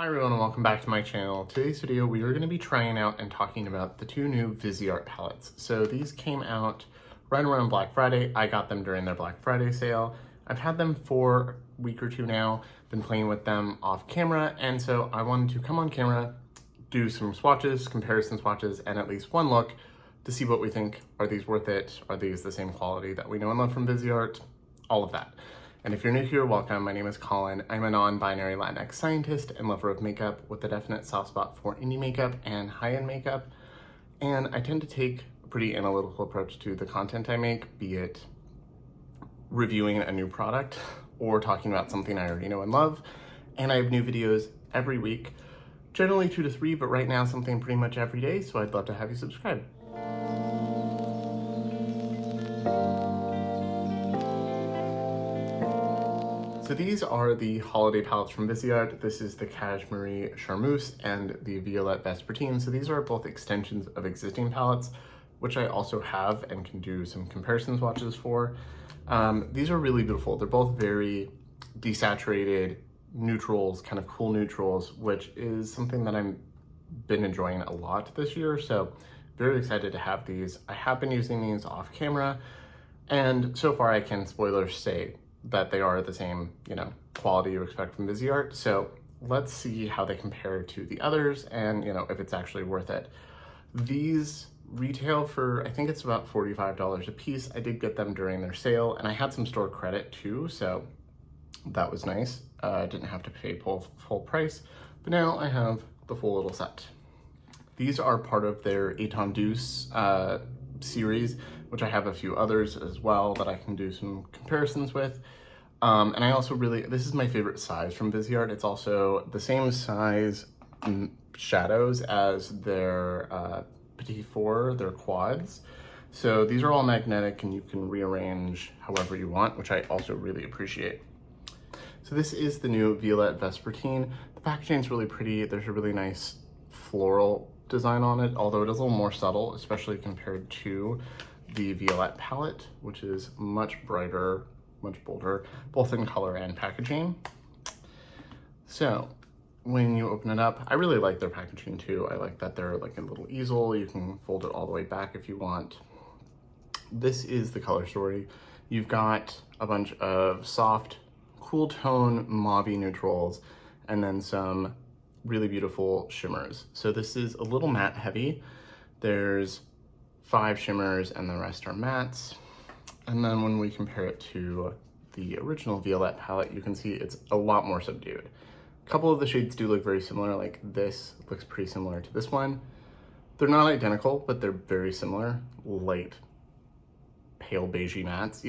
Hi everyone and welcome back to my channel. Today's video we are going to be trying out and talking about the two new Viseart palettes. So these came out right around Black Friday. I got them during their Black Friday sale. I've had them for a week or two now, been playing with them off camera, and so I wanted to come on camera, do some swatches, comparison swatches, and at least one look to see what we think. Are these worth it? Are these the same quality that we know and love from Viseart? All of that. And if you're new here, welcome. My name is Colin. I'm a non-binary Latinx scientist and lover of makeup with a definite soft spot for indie makeup and high-end makeup. And I tend to take a pretty analytical approach to the content I make, be it reviewing a new product or talking about something I already know and love. And I have new videos every week, generally 2 to 3, but right now something pretty much every day, so I'd love to have you subscribe. So these are the holiday palettes from Viseart. This is the Cashmere Charmeuse and the Violette Vespertine. So these are both extensions of existing palettes, which I also have and can do some comparison swatches for. These are really beautiful. They're both very desaturated neutrals, kind of cool neutrals, which is something that I've been enjoying a lot this year. So very excited to have these. I have been using these off camera, and so far I can, spoilers, say that they are the same, quality you expect from Viseart. So let's see how they compare to the others and, if it's actually worth it. These retail for, I think it's about $45 a piece. I did get them during their sale and I had some store credit too, so that was nice. I didn't have to pay full price, but now I have the full little set. These are part of their Étendues series, which I have a few others as well that I can do some comparisons with. And I also this is my favorite size from Viseart. It's also the same size shadows as their Petit Four, their quads. So these are all magnetic and you can rearrange however you want, which I also really appreciate. So this is the new Violette Vespertine. The packaging is really pretty. There's a really nice floral design on it, although it is a little more subtle, especially compared to the Violette palette, which is much brighter, much bolder, both in color and packaging. So when you open it up, I really like their packaging too. I like that they're like a little easel. You can fold it all the way back if you want. This is the color story. You've got a bunch of soft, cool tone mauve-y neutrals, and then some really beautiful shimmers. So this is a little matte heavy. There's 5 shimmers and the rest are mattes. And then when we compare it to the original Violette palette, you can see it's a lot more subdued. A couple of the shades do look very similar, like this looks pretty similar to this one. They're not identical, but they're very similar, light, pale beigey mattes,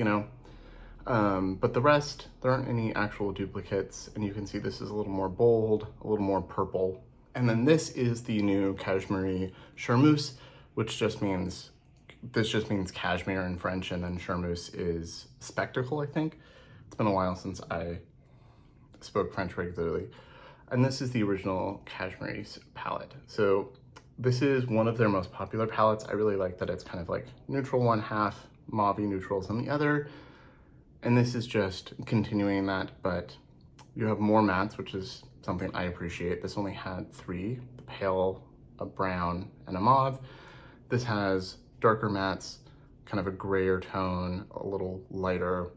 But the rest, there aren't any actual duplicates, and you can see this is a little more bold, a little more purple. And then this is the new Cashmere Charmeuse, which just means cashmere in French, and then Charmeuse is spectacle, I think. It's been a while since I spoke French regularly. And this is the original Cashmere palette. So this is one of their most popular palettes. I really like that it's kind of like neutral one half, mauve neutrals on the other. And this is just continuing that, but you have more mattes, which is something I appreciate. This only had 3, the pale, a brown, and a mauve. This has darker mattes, kind of a grayer tone, a little lighter.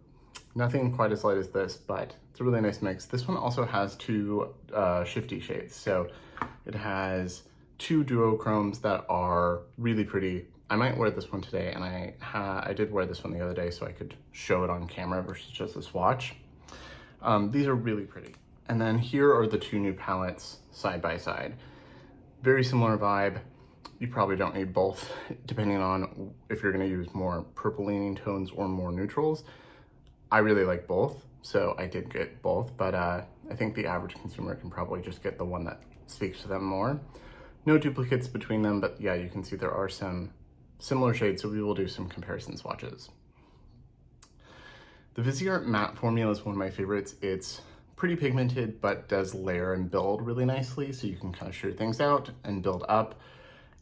Nothing quite as light as this, but it's a really nice mix. This one also has 2 shifty shades. So it has 2 duochromes that are really pretty. I might wear this one today, and I did wear this one the other day so I could show it on camera versus just a swatch. These are really pretty. And then here are the 2 new palettes side by side. Very similar vibe. You probably don't need both, depending on if you're gonna use more purple leaning tones or more neutrals. I really like both, so I did get both, but I think the average consumer can probably just get the one that speaks to them more. No duplicates between them, but yeah, you can see there are some similar shades, so we will do some comparison swatches. The Viseart matte formula is one of my favorites. It's pretty pigmented, but does layer and build really nicely, so you can kind of shear things out and build up.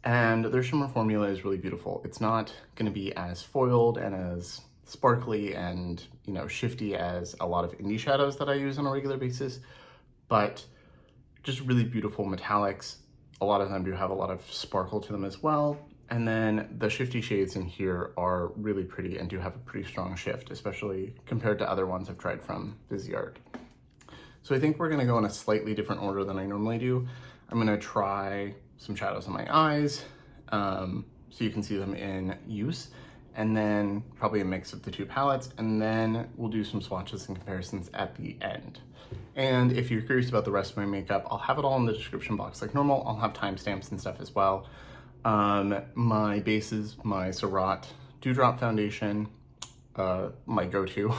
And their shimmer formula is really beautiful. It's not gonna be as foiled and as sparkly and, shifty as a lot of indie shadows that I use on a regular basis, but just really beautiful metallics. A lot of them do have a lot of sparkle to them as well. And then the shifty shades in here are really pretty and do have a pretty strong shift, especially compared to other ones I've tried from Viseart. So I think we're gonna go in a slightly different order than I normally do. I'm gonna try some shadows on my eyes, so you can see them in use, and then probably a mix of the two palettes, and then we'll do some swatches and comparisons at the end. And if you're curious about the rest of my makeup, I'll have it all in the description box like normal. I'll have timestamps and stuff as well. My bases, my Surratt Dewdrop Foundation, my go-to,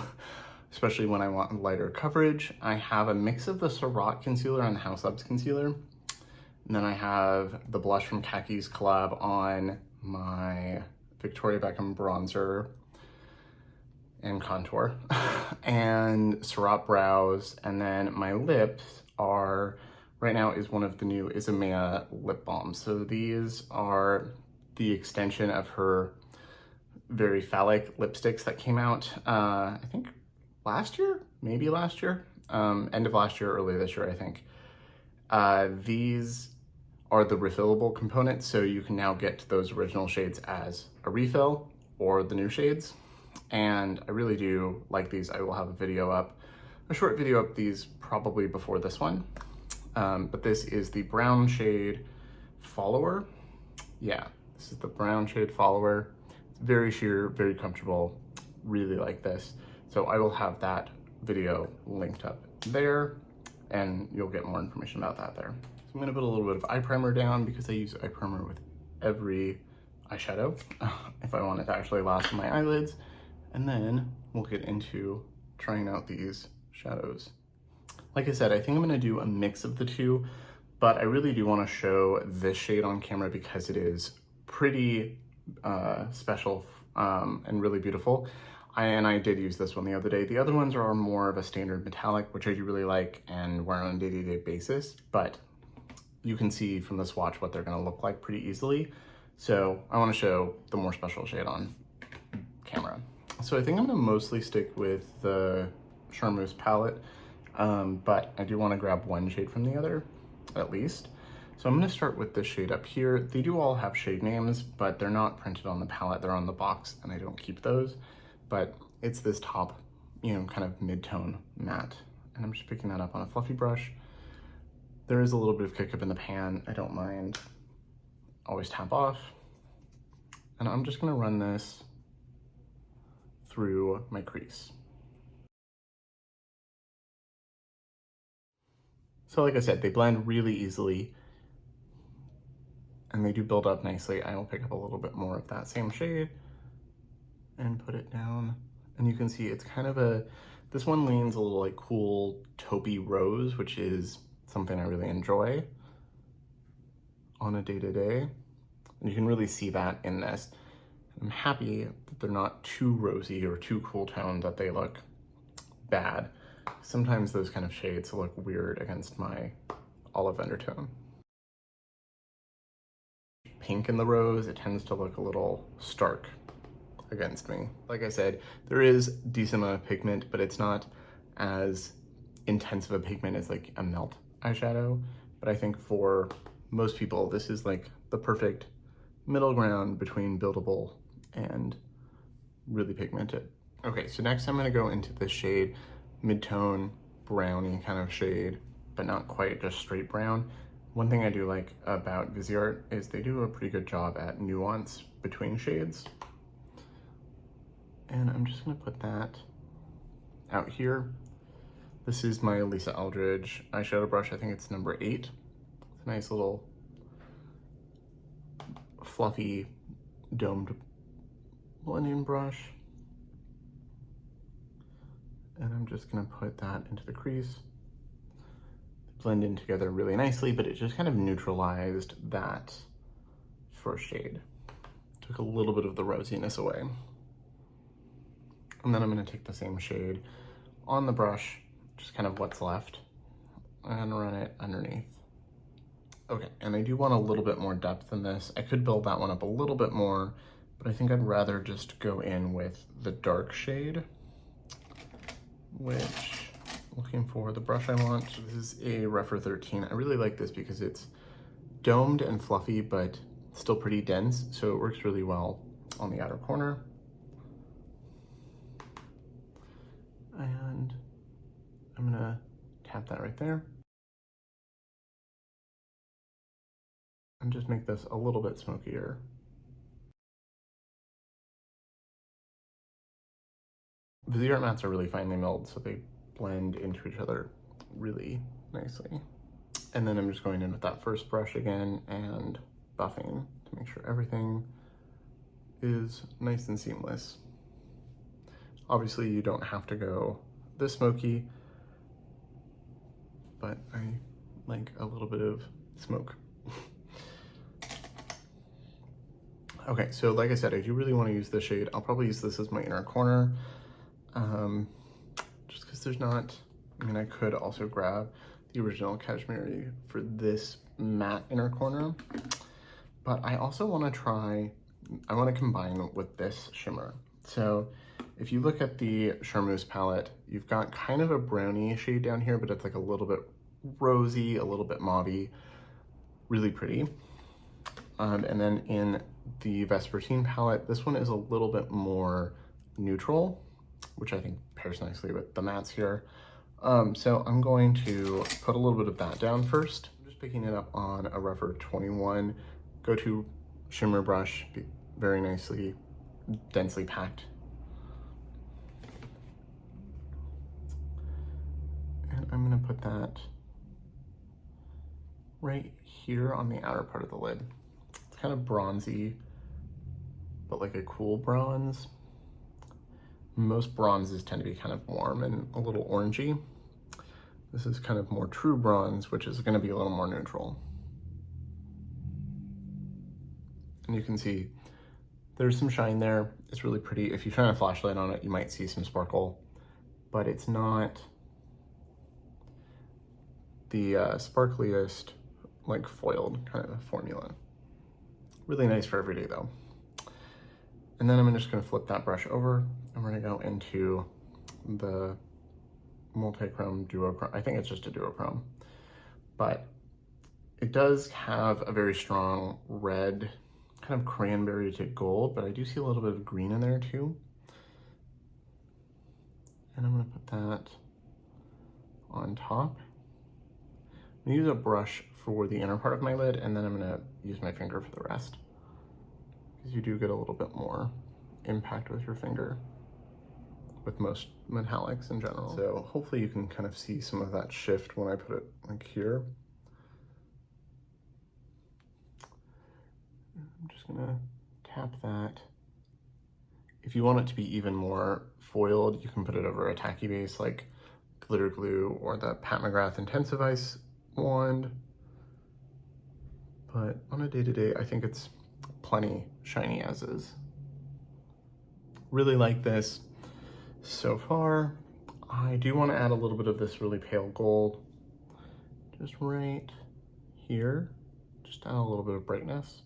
especially when I want lighter coverage. I have a mix of the Surratt concealer and the House Labs concealer. And then I have the blush from Khaki's collab on my Victoria Beckham bronzer and contour, and Surratt brows. And then my lips are, right now is one of the new Isamaya lip balms. So these are the extension of her very phallic lipsticks that came out, I think last year, maybe last year, end of last year, early this year, I think. These are the refillable components, so you can now get those original shades as a refill or the new shades. And I really do like these. I will have a video up, a short video up these probably before this one. But this is the brown shade Follower. Yeah, this is the brown shade Follower. It's very sheer, very comfortable. Really like this. So I will have that video linked up there, and you'll get more information about that there. So I'm gonna put a little bit of eye primer down because I use eye primer with every eyeshadow if I want it to actually last on my eyelids. And then we'll get into trying out these shadows. Like I said, I think I'm gonna do a mix of the two, but I really do wanna show this shade on camera because it is pretty special and really beautiful. I did use this one the other day. The other ones are more of a standard metallic, which I do really like and wear on a day-to-day basis, but you can see from the swatch what they're gonna look like pretty easily. So I wanna show the more special shade on camera. So I think I'm gonna mostly stick with the Charmeuse palette, but I do wanna grab one shade from the other, at least. So I'm gonna start with this shade up here. They do all have shade names, but they're not printed on the palette, they're on the box, and I don't keep those. But it's this top, you know, kind of mid-tone matte. And I'm just picking that up on a fluffy brush. There is a little bit of kick up in the pan, I don't mind. Always tap off. And I'm just gonna run this through my crease. So like I said, they blend really easily and they do build up nicely. I will pick up a little bit more of that same shade and put it down. And you can see it's kind of this one leans a little like cool taupey rose, which is something I really enjoy on a day-to-day. And you can really see that in this. I'm happy that they're not too rosy or too cool toned that they look bad. Sometimes those kind of shades look weird against my olive undertone. Pink in the rose, it tends to look a little stark against me. Like I said, there is decent amount of pigment, but it's not as intense of a pigment as like a melt eyeshadow. But I think for most people, this is like the perfect middle ground between buildable and really pigmented. Okay, so next I'm gonna go into this shade, mid-tone browny kind of shade, but not quite just straight brown. One thing I do like about Viseart is they do a pretty good job at nuance between shades. And I'm just gonna put that out here. This is my Lisa Eldridge eyeshadow brush. I think it's number 8. It's a nice little fluffy domed blending brush. And I'm just gonna put that into the crease. Blend in together really nicely, but it just kind of neutralized that first shade. Took a little bit of the rosiness away. And then I'm gonna take the same shade on the brush, just kind of what's left, and run it underneath. Okay, and I do want a little bit more depth in this. I could build that one up a little bit more, but I think I'd rather just go in with the dark shade, which looking for the brush I want. This is a Refer 13. I really like this because it's domed and fluffy, but still pretty dense, so it works really well on the outer corner. And I'm gonna tap that right there. And just make this a little bit smokier. Viseart mattes are really finely milled, so they blend into each other really nicely. And then I'm just going in with that first brush again and buffing to make sure everything is nice and seamless. Obviously, you don't have to go this smoky, but I like a little bit of smoke. Okay, so like I said, I do really want to use this shade. I'll probably use this as my inner corner, just because there's not, I mean, I could also grab the original Cashmere for this matte inner corner, but I also want to try, I want to combine with this shimmer. So if you look at the Charmeuse palette, you've got kind of a brownie shade down here, but it's like a little bit rosy, a little bit mauvey, really pretty. And then in the Vespertine palette, this one is a little bit more neutral, which I think pairs nicely with the mattes here. So I'm going to put a little bit of that down first. I'm just picking it up on a Refer 21 go-to shimmer brush, very nicely, densely packed. And I'm gonna put that right here on the outer part of the lid. It's kind of bronzy, but like a cool bronze. Most bronzes tend to be kind of warm and a little orangey. This is kind of more true bronze, which is gonna be a little more neutral. And you can see there's some shine there. It's really pretty. If you shine a flashlight on it, you might see some sparkle, but it's not the sparkliest, like foiled kind of formula. Really nice for every day though. And then I'm just gonna flip that brush over and we're gonna go into the multi-chrome duochrome. I think it's just a duochrome, but it does have a very strong red, kind of cranberry to gold, but I do see a little bit of green in there too. And I'm gonna put that on top. I'm gonna use a brush for the inner part of my lid, and then I'm gonna use my finger for the rest, because you do get a little bit more impact with your finger with most metallics in general. So hopefully you can kind of see some of that shift when I put it like here. I'm just gonna tap that. If you want it to be even more foiled, you can put it over a tacky base like glitter glue or the Pat McGrath Intensive Ice wand. But on a day-to-day, I think it's plenty shiny as is. Really like this so far. I do want to add a little bit of this really pale gold, just right here, just add a little bit of brightness.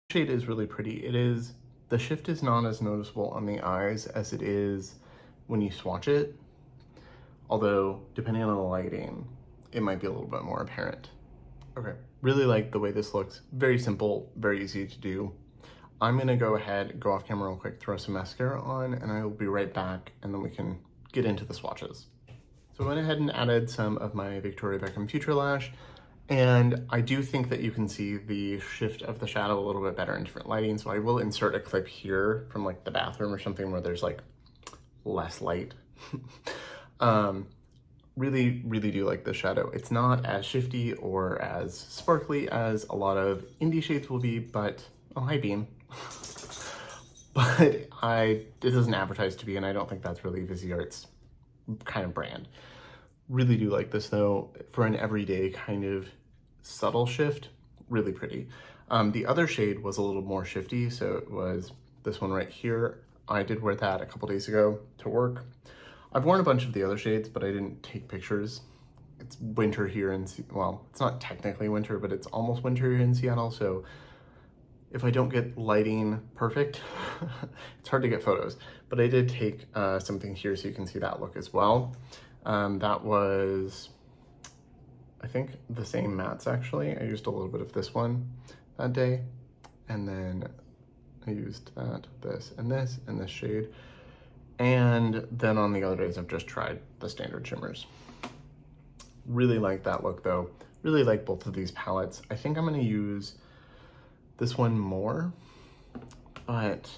The shade is really pretty. It is, the shift is not as noticeable on the eyes as it is when you swatch it, although depending on the lighting, it might be a little bit more apparent. Okay, really like the way this looks. Very simple, very easy to do. I'm gonna go ahead, go off camera real quick, throw some mascara on, and I will be right back, and then we can get into the swatches. So I went ahead and added some of my Victoria Beckham Future Lash, and I do think that you can see the shift of the shadow a little bit better in different lighting, so I will insert a clip here from like the bathroom or something where there's like less light. Really, really do like the shadow. It's not as shifty or as sparkly as a lot of indie shades will be, but, oh, hi Bean. But it doesn't advertise to be, and I don't think that's really Viseart's kind of brand. Really do like this though, for an everyday kind of subtle shift, really pretty. The other shade was a little more shifty, so it was this one right here. I did wear that a couple days ago to work. I've worn a bunch of the other shades, but I didn't take pictures. It's winter here in, well, it's not technically winter, but it's almost winter here in Seattle, so if I don't get lighting perfect, it's hard to get photos, but I did take something here so you can see that look as well. That was, I think, the same mattes actually. I used a little bit of this one that day, and then I used that, this, and this shade. And then on the other days, I've just tried the standard shimmers. Really like that look though. Really like both of these palettes. I think I'm gonna use this one more, but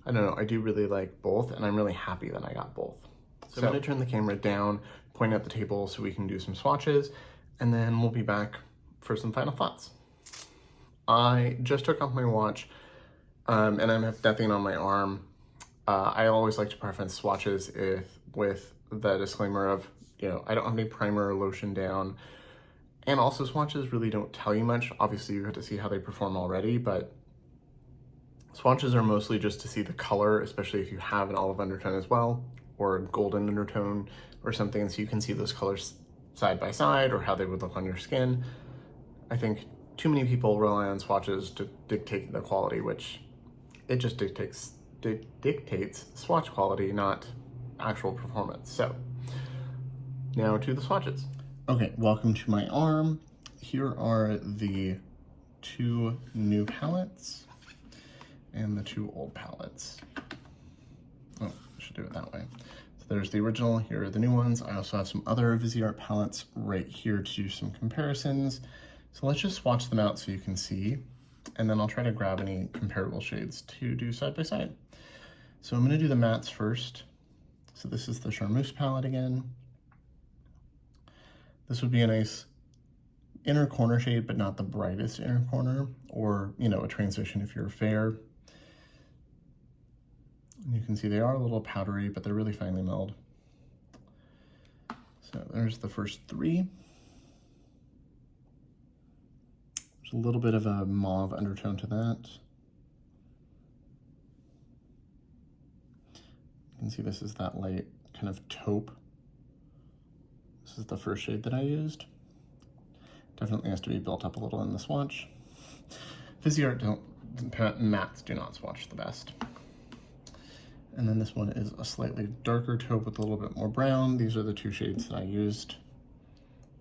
I don't know, I do really like both, and I'm really happy that I got both. So I'm gonna turn the camera down, point at the table so we can do some swatches, and then we'll be back for some final thoughts. I just took off my watch, and I have nothing on my arm. I always like to preference swatches with the disclaimer of, you know, I don't have any primer or lotion down. And also swatches really don't tell you much. Obviously you have to see how they perform already, but swatches are mostly just to see the color, especially if you have an olive undertone as well, or a golden undertone or something, so you can see those colors side by side or how they would look on your skin. I think too many people rely on swatches to dictate the quality, which it just dictates swatch quality, not actual performance. So now to the swatches. Okay, welcome to my arm. Here are the 2 new palettes and the 2 old palettes. Oh, I should do it that way. So there's the original, here are the new ones. I also have some other Viseart palettes right here to do some comparisons. So let's just swatch them out so you can see, and then I'll try to grab any comparable shades to do side by side. So I'm gonna do the mattes first. So this is the Charmeuse palette again. This would be a nice inner corner shade, but not the brightest inner corner, or, you know, a transition if you're fair. And you can see they are a little powdery, but they're really finely milled. So there's the first 3. There's a little bit of a mauve undertone to that. You can see this is that light kind of taupe. This is the first shade that I used. Definitely has to be built up a little in the swatch. Viseart mattes do not swatch the best. And then this one is a slightly darker taupe with a little bit more brown. These are the 2 shades that I used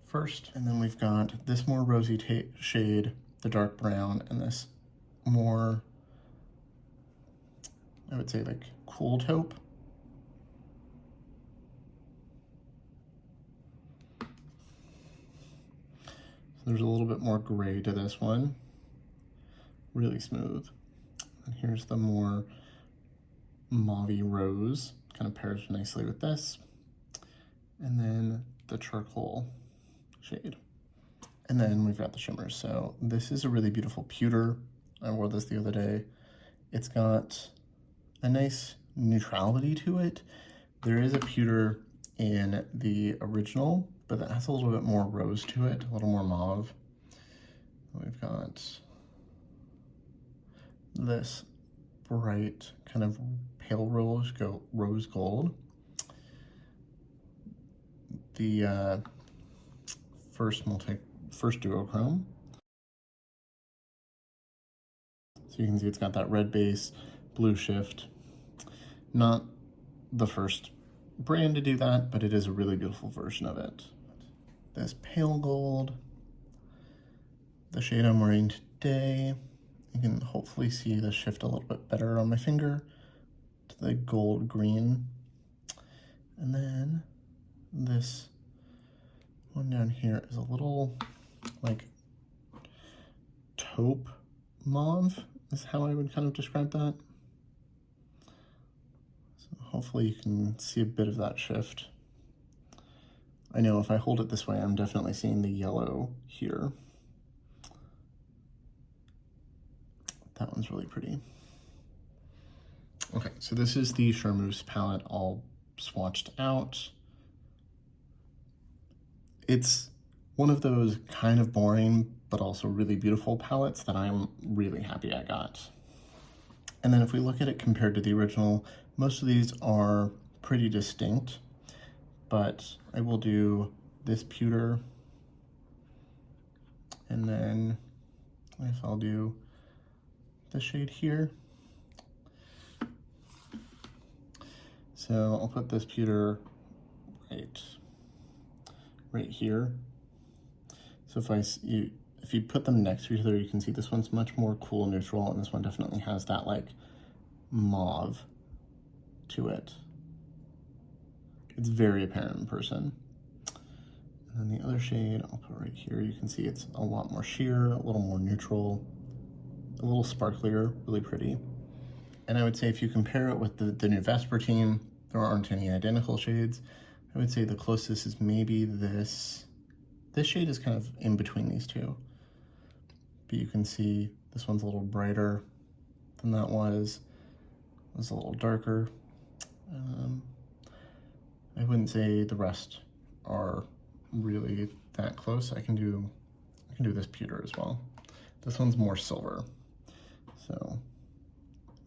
first. And then we've got this more rosy shade, the dark brown, and this more, I would say, like cool taupe. There's a little bit more gray to this one, really smooth. And here's the more mauve-y rose, kind of pairs nicely with this. And then the charcoal shade. And then we've got the shimmers. So this is a really beautiful pewter. I wore this the other day. It's got a nice neutrality to it. There is a pewter in the original, but that has a little bit more rose to it, a little more mauve. We've got this bright kind of pale rose gold. The first duochrome. So you can see it's got that red base, blue shift. Not the first brand to do that, but it is a really beautiful version of it. This pale gold, the shade I'm wearing today. You can hopefully see the shift a little bit better on my finger, to the gold green. And then this one down here is a little like taupe mauve, is how I would kind of describe that. So hopefully you can see a bit of that shift. I know if I hold it this way, I'm definitely seeing the yellow here. That one's really pretty. Okay, so this is the Charmeuse palette all swatched out. It's one of those kind of boring, but also really beautiful palettes that I'm really happy I got. And then if we look at it compared to the original, most of these are pretty distinct, but I will do this pewter, and then I guess I'll do the shade here. So I'll put this pewter right here. So if you put them next to each other, you can see this one's much more cool neutral, and this one definitely has that like mauve to it. It's very apparent in person. And then the other shade I'll put right here, you can see it's a lot more sheer, a little more neutral, a little sparklier, really pretty. And I would say if you compare it with the new Vespertine, there aren't any identical shades. I would say the closest is maybe this. This shade is kind of in between these two. But you can see this one's a little brighter than that was. It was a little darker. I wouldn't say the rest are really that close. I can do this pewter as well. This one's more silver, so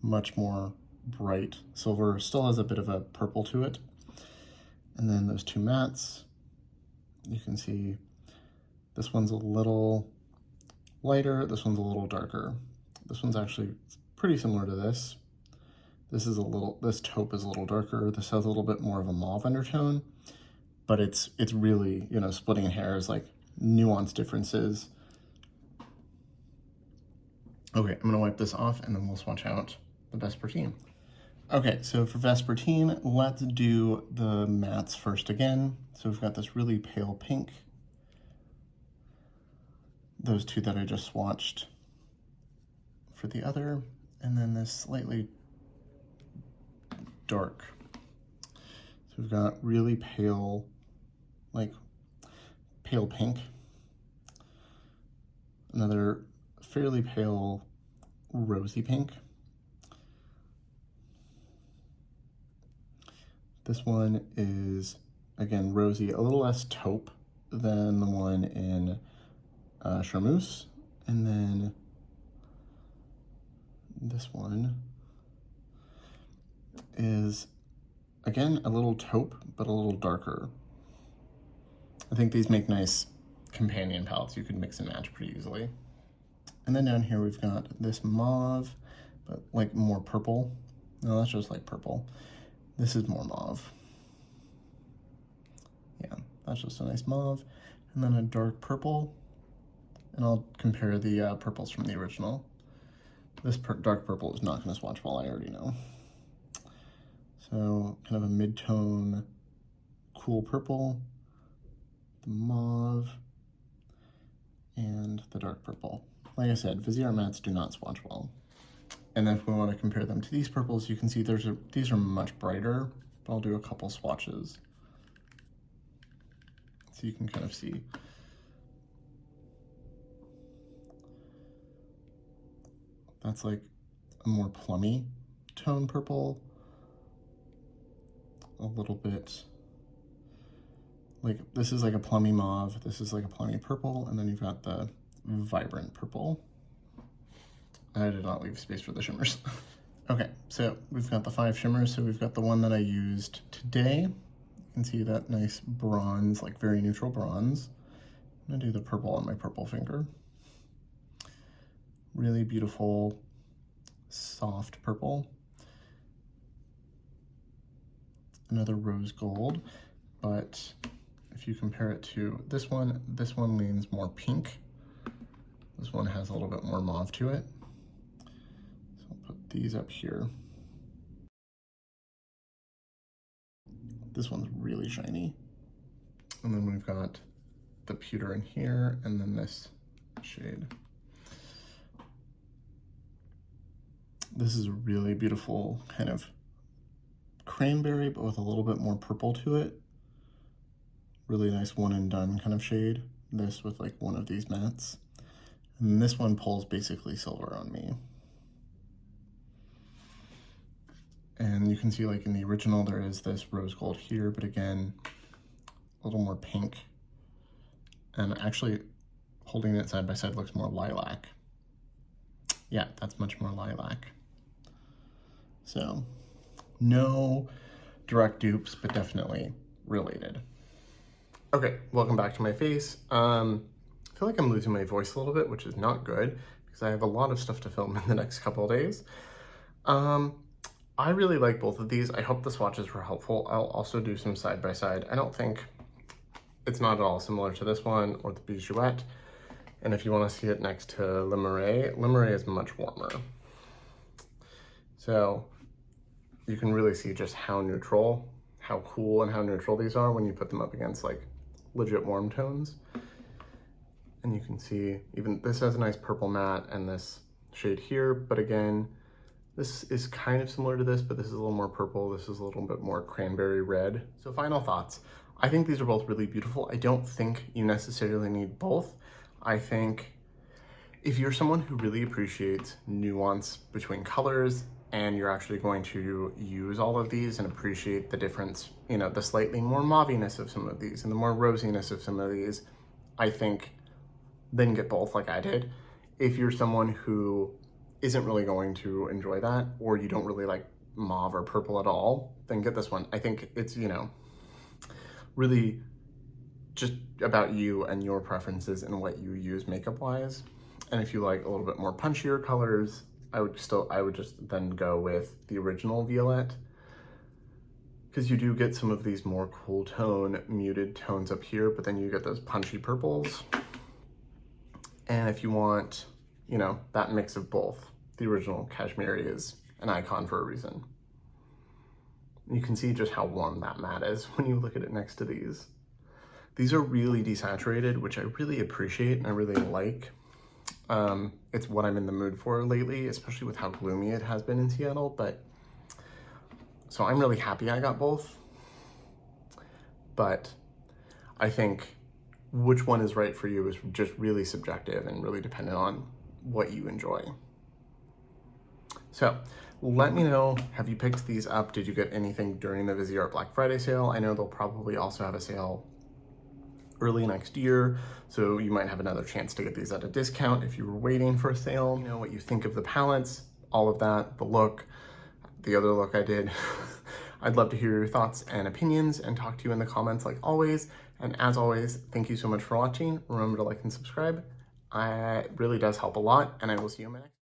much more bright silver. Still has a bit of a purple to it. And then those two mattes, you can see this one's a little lighter, this one's a little darker. This one's actually pretty similar to this. This taupe is a little darker. This has a little bit more of a mauve undertone, but it's really, you know, splitting hairs, like nuanced differences. Okay, I'm gonna wipe this off and then we'll swatch out the Vespertine. Okay, so for Vespertine, let's do the mattes first again. So we've got this really pale pink, those two that I just swatched for the other, and then this slightly dark. So we've got really pale, like pale pink, another fairly pale rosy pink. This one is, again, rosy, a little less taupe than the one in Charmeuse. And then this one is, again, a little taupe, but a little darker. I think these make nice companion palettes. You could mix and match pretty easily. And then down here we've got this mauve, but like more purple. No, that's just like purple. This is more mauve. Yeah, that's just a nice mauve. And then a dark purple. And I'll compare the purples from the original. This dark purple is not going to swatch well, I already know. So kind of a mid-tone cool purple, the mauve, and the dark purple. Like I said, Viseart mattes do not swatch well. And then if we want to compare them to these purples, you can see these are much brighter, but I'll do a couple swatches. So you can kind of see. That's like a more plummy tone purple. A little bit, like this is like a plummy mauve, this is like a plummy purple, and then you've got the vibrant purple. I did not leave space for the shimmers. Okay, so we've got the 5 shimmers. So we've got the one that I used today. You can see that nice bronze, like very neutral bronze. I'm gonna do the purple on my purple finger. Really beautiful, soft purple. Another rose gold, but if you compare it to this one leans more pink. This one has a little bit more mauve to it. So I'll put these up here. This one's really shiny. And then we've got the pewter in here, and then this shade. This is a really beautiful kind of cranberry, but with a little bit more purple to it. Really nice one and done kind of shade. This with like one of these mattes. And this one pulls basically silver on me. And you can see like in the original there is this rose gold here, but again, a little more pink. And actually holding it side by side looks more lilac. Yeah, that's much more lilac. So no direct dupes, but definitely related. Okay, welcome back to my face. I feel like I'm losing my voice a little bit, which is not good, because because I have a lot of stuff to film in the next couple of days. I really like both of these. I hope the swatches were helpful. I'll also do some side by side. I don't think it's not at all similar to this one or the Viseart. And if you want to see it next to Limeray is much warmer. So you can really see just how neutral, how cool and how neutral these are when you put them up against like legit warm tones. And you can see even this has a nice purple matte and this shade here, but again, this is kind of similar to this, but this is a little more purple. This is a little bit more cranberry red. So final thoughts. I think these are both really beautiful. I don't think you necessarily need both. I think if you're someone who really appreciates nuance between colors and you're actually going to use all of these and appreciate the difference, you know, the slightly more mauviness of some of these and the more rosiness of some of these, I think then get both like I did. If you're someone who isn't really going to enjoy that, or you don't really like mauve or purple at all, then get this one. I think it's, you know, really just about you and your preferences and what you use makeup wise. And if you like a little bit more punchier colors, I would just then go with the original Violette, because you do get some of these more cool tone, muted tones up here, but then you get those punchy purples. And if you want, you know, that mix of both, the original Cashmere is an icon for a reason. You can see just how warm that matte is when you look at it next to these. These are really desaturated, which I really appreciate and I really like. It's what I'm in the mood for lately, especially with how gloomy it has been in Seattle, but so I'm really happy I got both. But I think which one is right for you is just really subjective and really dependent on what you enjoy. So let me know, have you picked these up? Did you get anything during the Viseart Black Friday sale? I know they'll probably also have a sale early next year, so you might have another chance to get these at a discount if you were waiting for a sale. You know what you think of the palettes, all of that, the look, the other look I did. I'd love to hear your thoughts and opinions and talk to you in the comments like always. And as always, thank you so much for watching. Remember to like and subscribe. It really does help a lot, and I will see you in my next